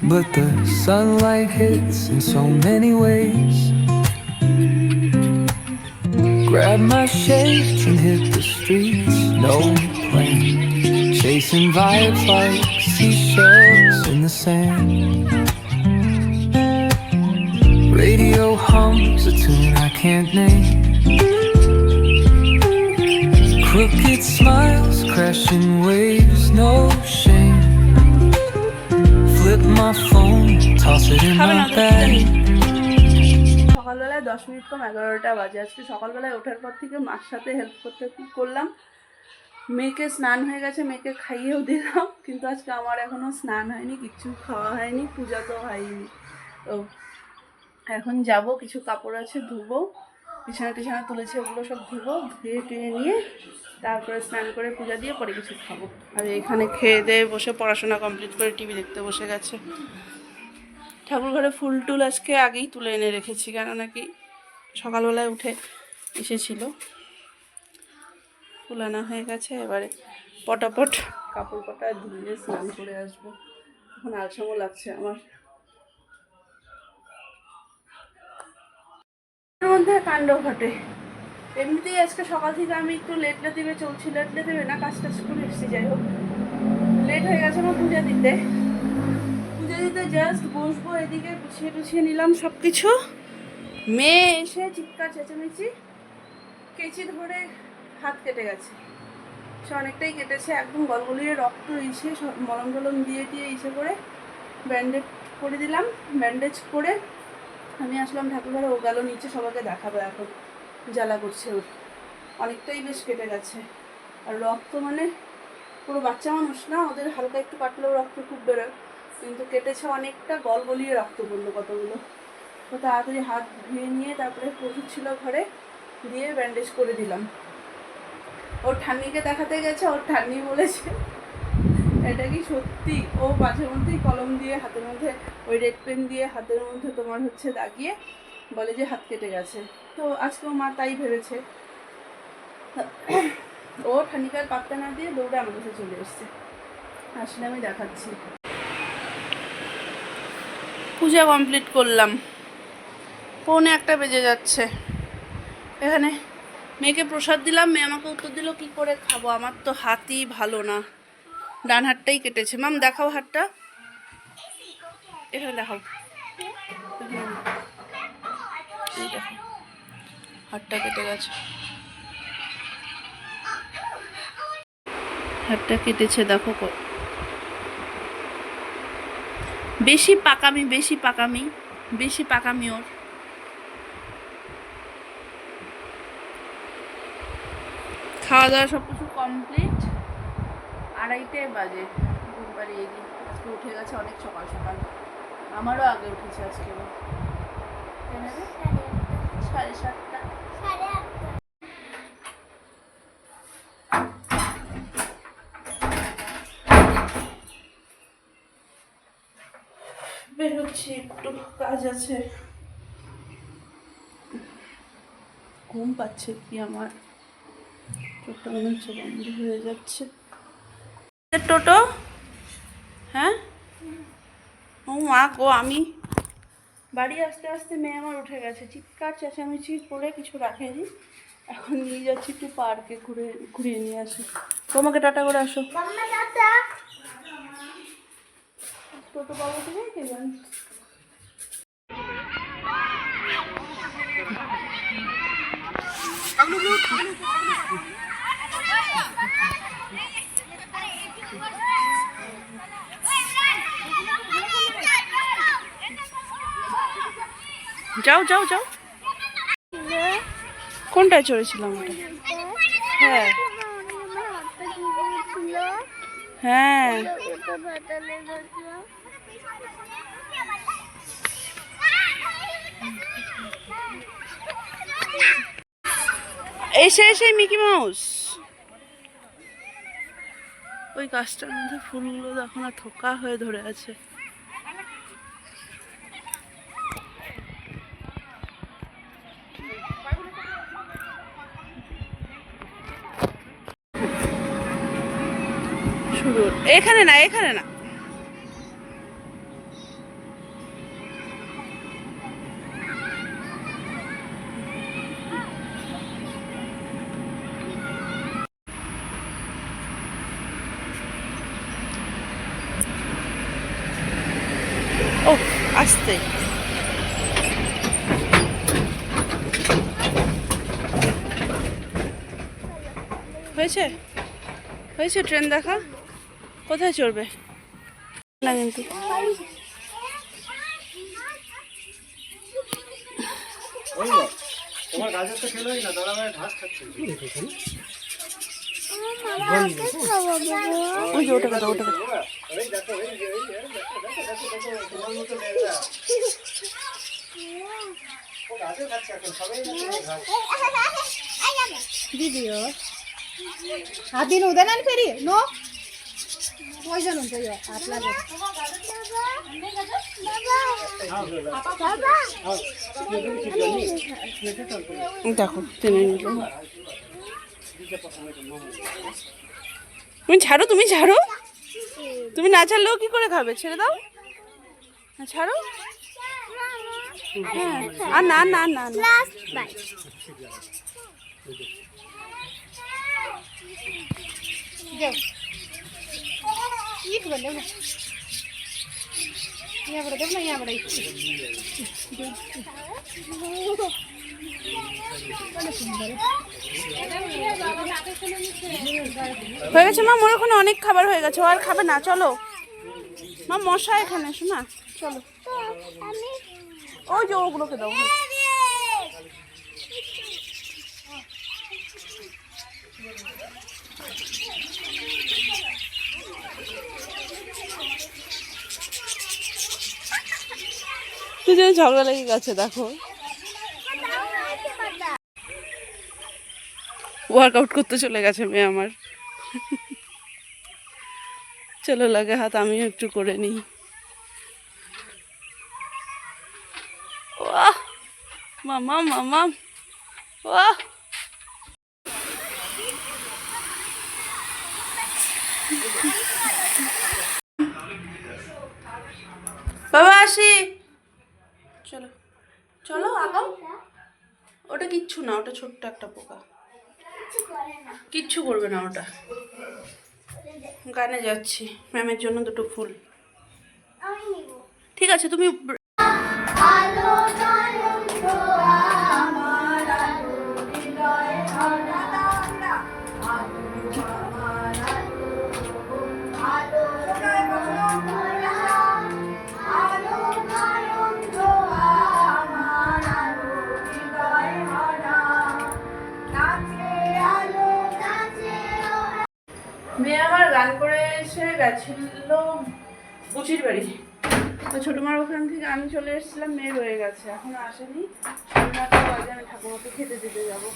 but the sunlight hits in so many ways. Grab my shades and hit the streets, no plan. Chasing vibes like seashells in the sand. Radio hums a tune I can't name. Crooked smiles, crashing waves, no shame. Flip my phone, toss it in my bag. সকালবেলায় 10 minute কম 11টা বাজে। আজকে সকালবেলায় ওঠার পর থেকে মার সাথে help করতে করলাম। মেয়েকে স্নান হয়ে গেছে, মেয়েকে খাইয়েও দিলাম, কিন্তু আজকে আমার এখনও স্নান হয়নি, কিচ্ছু খাওয়া হয়নি, পূজা তো হয়নি। তো এখন যাব, কিছু কাপড় আছে ধুবো, বিছানা তুলেছে ওগুলো সব ধুবো, ধুয়ে টুয়ে নিয়ে তারপরে স্নান করে পূজা দিয়ে পরে কিছু খাবো। আর এখানে খেয়ে দিয়ে বসে পড়াশোনা কমপ্লিট করে টিভি দেখতে বসে গেছে। ঠাকুর ঘরে ফুল টুল আজকে আগেই তুলে এনে রেখেছি, কেন নাকি সকালবেলায় উঠে এসেছিল, ফুল আনা হয়ে গেছে। এবারে পটাপট কাপড় কটা ধুয়ে স্নান করে আসবো। এখন আলসামও লাগছে আমার। এর মধ্যে কাণ্ড ঘটে। এমনিতেই আজকে সকাল থেকে আমি একটু লেট লেটিভে চলছি, লেট লেটিভে না, কাজ টাজ করে এসেছি, যাই হোক লেট হয়ে গেছে আমার পূজা দিতে। জাস্ট বসবো, এদিকে গুছিয়ে নিলাম সব কিছু। মেয়ে এসে চিৎকার চেঁচামেচি, কেচি ধরে হাত কেটে গেছে, সে অনেকটাই কেটেছে, একদম গলগলিয়ে রক্ত এসে মলম টলম দিয়ে ইসে করে ব্যান্ডেজ করে দিলাম। ব্যান্ডেজ করে আমি আসলাম ঠাকুরঘরে, ও গেল নিচে সবাইকে দেখাবো। এখন জ্বালা করছে ওর, অনেকটাই বেশ কেটে গেছে। আর রক্ত মানে পুরো বাচ্চা মানুষ না, ওদের হালকা একটু কাটলেও রক্ত খুব বেরোয়, কিন্তু কেটেছে অনেকটা, গলিয়ে রক্ত পড়লো কতগুলো। তো তাড়াতাড়ি হাত ধুয়ে নিয়ে তারপরে ওষুধ ছিল ঘরে, দিয়ে ব্যান্ডেজ করে দিলাম। ওর ঠান্নিকে দেখাতে গেছে, ওর ঠান্নি বলেছে এটা কি সত্যি? ও মাঝে মধ্যেই কলম দিয়ে হাতের মধ্যে, ওই রেড পেন দিয়ে হাতের মধ্যে তোমার হচ্ছে দাগিয়ে বলে যে হাত কেটে গেছে। তো আজকেও মা তাই ভেবেছে। ও ঠান্নিকার পাত্তা না দিয়ে দৌড়ে আমার কাছে চলে এসছে, আসলে আমি দেখাচ্ছি। পূজা কমপ্লিট করলাম, 1:45 বেজে যাচ্ছে। এখানে মেয়েকে প্রসাদ দিলাম, মেয়ে আমাকে উত্তর দিল কি করে খাবো, আমার তো হাতই ভালো না, ডান হাতটাই কেটেছে। মাম দেখাও হাতটা, এখানে দেখাও, হাতটা কেটে গেছে, হাতটা কেটেছে দেখো। বেশি পাকামি ওর। খাওয়া দাওয়া সব কিছু কমপ্লিট, 2:30 বাজে। ঘুমবাড়ি এগিয়ে আজকে উঠে গেছে অনেক সকাল সকাল, আমারও আগে উঠেছে আজকে। 7:30 বেরোচ্ছি, একটু কাজ আছে। ঘুম পাচ্ছে কি আমার, চোখটা মনে হচ্ছে বন্ধ হয়ে যাচ্ছে। টোটো, হ্যাঁ ও মা গো, আমি বাড়ি আসতে আসতে মেয়ে আমার উঠে গেছে, চিৎকার চেঁচামেচি করে কিছু রাখেনি। এখন নিয়ে যাচ্ছি একটু পার্কে, ঘুরিয়ে নিয়ে আসি। তোমাকে টাটা করে আসো। টোটো পাবো তুমি কে জানি। যাও যাও যাও, কোনটায় চড়েছিলাম ওটা? হ্যাঁ হ্যাঁ, এসে মিকি মাউস। ওই গাছটার মধ্যে ফুলগুলো দেখো না, থোকা হয়ে ধরে আছে। শুরু এখানে না, ও আসতে হয়েছে হয়েছে ট্রেন দেখা কোথায় চড়বে না কিন্তু তোমার গাছের তো খেলোই না, দাদা ভাই ঘাস খাচ্ছে। ওই যে ওটা কথা ওটা কথা এই দেখো, তোমার মতো মেয়েরা ও গাছে খাচ্ছে এখন, সবাই ঘাস। ভিডিও আদিন উদয়ন ফেরি নো পয়সা নুন চাই আপনাদের দেখো টেনে নিল তুমি ছাড়ো তুমি না ছাড়লেও কি করে খাবে ছেড়ে দাও ছাড়ো হ্যাঁ আর না না না না एक बंदे ना यहाँ बड़ा देख ना यहाँ बड़ा হয়ে গেছে মা মোর ওখানে অনেক খাবার হয়ে গেছে ও আর খাবে না চলো মা মশা এখানে শোনা চলো ওই যে ওগুলোকে দাও দুজনে ঝগড়া লেগে গেছে দেখো ওয়ার্কআউট করতে চলে গেছে মেয়ে আমার চলো লাগে হাত আমিও একটু করে নিই ওয়াহ মামা মামা ওয়াহ বাবা আসি চলো চলো আগাও ওটা কিচ্ছু না ওটা ছোট্ট একটা পোকা কিচ্ছু করবে না ওটা গানে যাচ্ছি ম্যামের জন্য দুটো ফুল ঠিক আছে তুমি মেয়ে আমার গান করে এসে গেছিল বুচির বাড়ি তো ছোটো মার ওখান থেকে আমি চলে এসেছিলাম মেয়ে রয়ে গেছে এখনো আসেনি 9:30 বাজে আমি ঠাকুমাকে খেতে দিতে যাবো